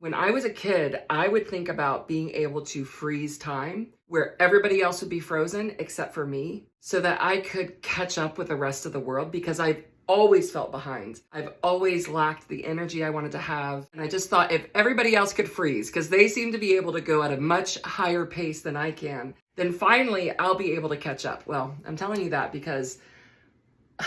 When I was a kid, I would think about being able to freeze time where everybody else would be frozen except for me so that I could catch up with the rest of the world because I've always felt behind. I've always lacked the energy I wanted to have. And I just thought if everybody else could freeze, because they seem to be able to go at a much higher pace than I can, then finally I'll be able to catch up. Well, I'm telling you that because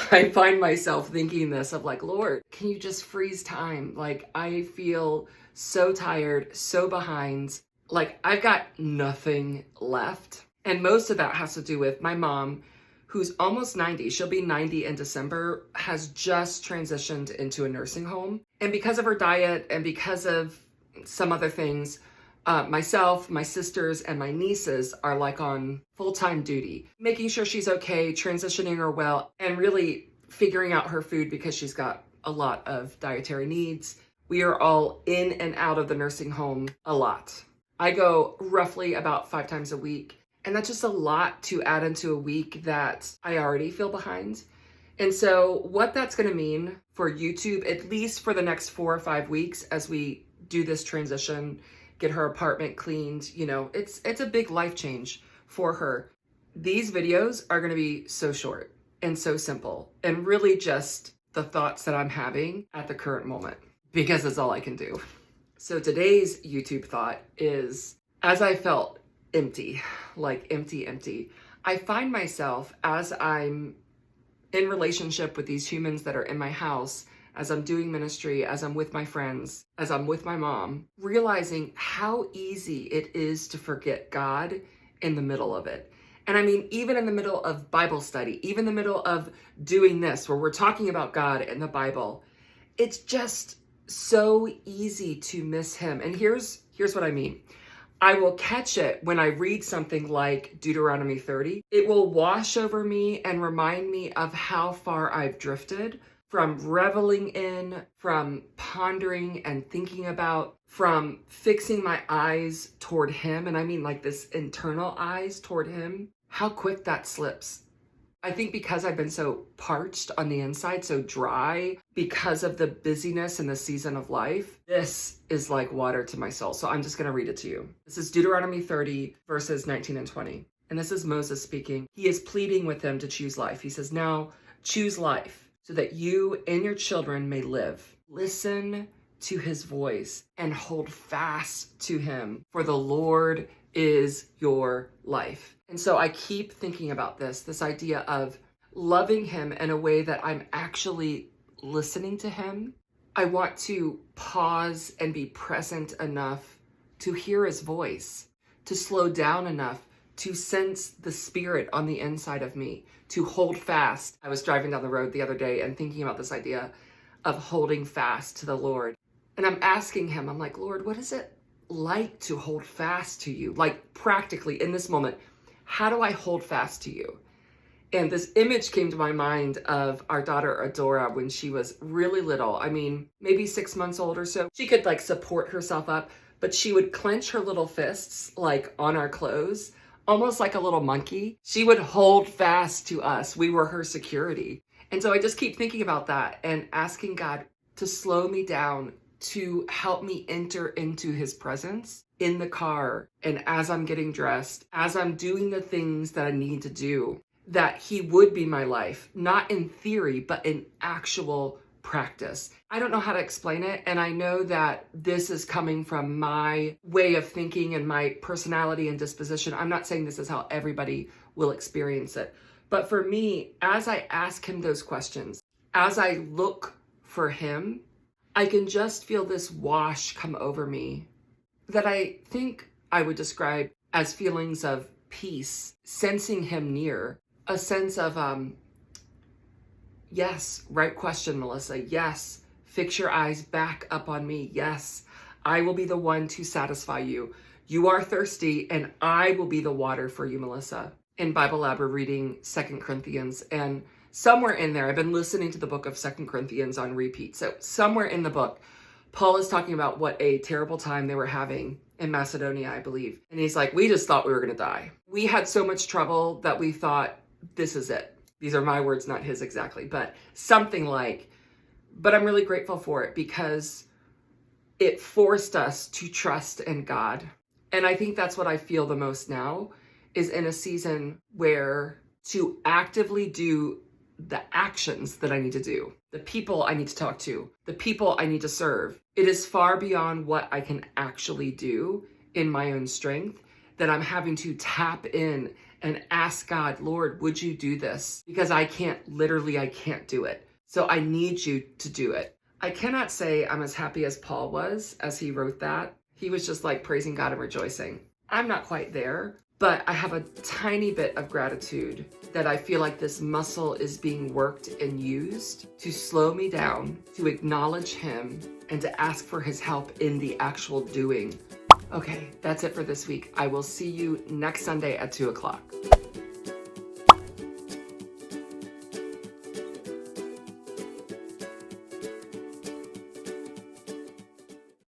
I find myself thinking this of like, Lord, can you just freeze time? Like, I feel so tired, so behind. Like, I've got nothing left. And most of that has to do with my mom, who's almost 90. She'll be 90 in December, has just transitioned into a nursing home. And because of her diet and because of some other things, myself, my sisters, and my nieces are like on full-time duty, making sure she's okay, transitioning her well, and really figuring out her food because she's got a lot of dietary needs. We are all in and out of the nursing home a lot. I go roughly about 5 times a week, and that's just a lot to add into a week that I already feel behind. And so what that's going to mean for YouTube, at least for the next 4 or 5 weeks as we do this transition, get her apartment cleaned, it's a big life change for her. These videos are going to be so short and so simple and really just the thoughts that I'm having at the current moment because it's all I can do. So today's YouTube thought is, as I felt empty, like empty, I find myself as I'm in relationship with these humans that are in my house, as I'm doing ministry, as I'm with my friends, as I'm with my mom, realizing how easy it is to forget God in the middle of it. And I mean, even in the middle of Bible study, even in the middle of doing this, where we're talking about God and the Bible, it's just so easy to miss him. And here's what I mean. I will catch it when I read something like Deuteronomy 30. It will wash over me and remind me of how far I've drifted from reveling in, from pondering and thinking about, from fixing my eyes toward him. And I mean like this internal eyes toward him, how quick that slips. I think because I've been so parched on the inside, so dry, because of the busyness and the season of life, this is like water to my soul. So I'm just going to read it to you. This is Deuteronomy 30, verses 19 and 20. And this is Moses speaking. He is pleading with them to choose life. He says, now choose life so that you and your children may live. Listen to his voice and hold fast to him, for the Lord is your life. And so I keep thinking about this idea of loving him in a way that I'm actually listening to him. I want to pause and be present enough to hear his voice, to slow down enough to sense the spirit on the inside of me, to hold fast. I was driving down the road the other day and thinking about this idea of holding fast to the Lord. And I'm asking him, I'm like, Lord, what is it like to hold fast to you? Like practically in this moment, how do I hold fast to you? And this image came to my mind of our daughter Adora when she was really little. I mean, maybe 6 months old or so. She could like support herself up, but she would clench her little fists like on our clothes, almost like a little monkey. She would hold fast to us. We were her security. And so I just keep thinking about that and asking God to slow me down, to help me enter into his presence in the car and as I'm getting dressed, as I'm doing the things that I need to do, that he would be my life, not in theory, but in actual practice. I don't know how to explain it. And I know that this is coming from my way of thinking and my personality and disposition. I'm not saying this is how everybody will experience it. But for me, as I ask him those questions, as I look for him, I can just feel this wash come over me that I think I would describe as feelings of peace, sensing him near, a sense of, yes, right question, Melissa. Yes, fix your eyes back up on me. Yes, I will be the one to satisfy you. You are thirsty and I will be the water for you, Melissa. In Bible Lab, we're reading 2 Corinthians, and somewhere in there, I've been listening to the book of 2 Corinthians on repeat. So somewhere in the book, Paul is talking about what a terrible time they were having in Macedonia, I believe. And he's like, we just thought we were going to die. We had so much trouble that we thought, this is it. These are my words, not his exactly, but something like, but I'm really grateful for it because it forced us to trust in God. And I think that's what I feel the most now, is in a season where to actively do the actions that I need to do, the people I need to talk to, the people I need to serve. It is far beyond what I can actually do in my own strength, that I'm having to tap in and ask God, Lord, would you do this? Because I can't do it. So I need you to do it. I cannot say I'm as happy as Paul was as he wrote that. He was just like praising God and rejoicing. I'm not quite there, but I have a tiny bit of gratitude that I feel like this muscle is being worked and used to slow me down, to acknowledge him, and to ask for his help in the actual doing. Okay, that's it for this week. I will see you next Sunday at 2 o'clock.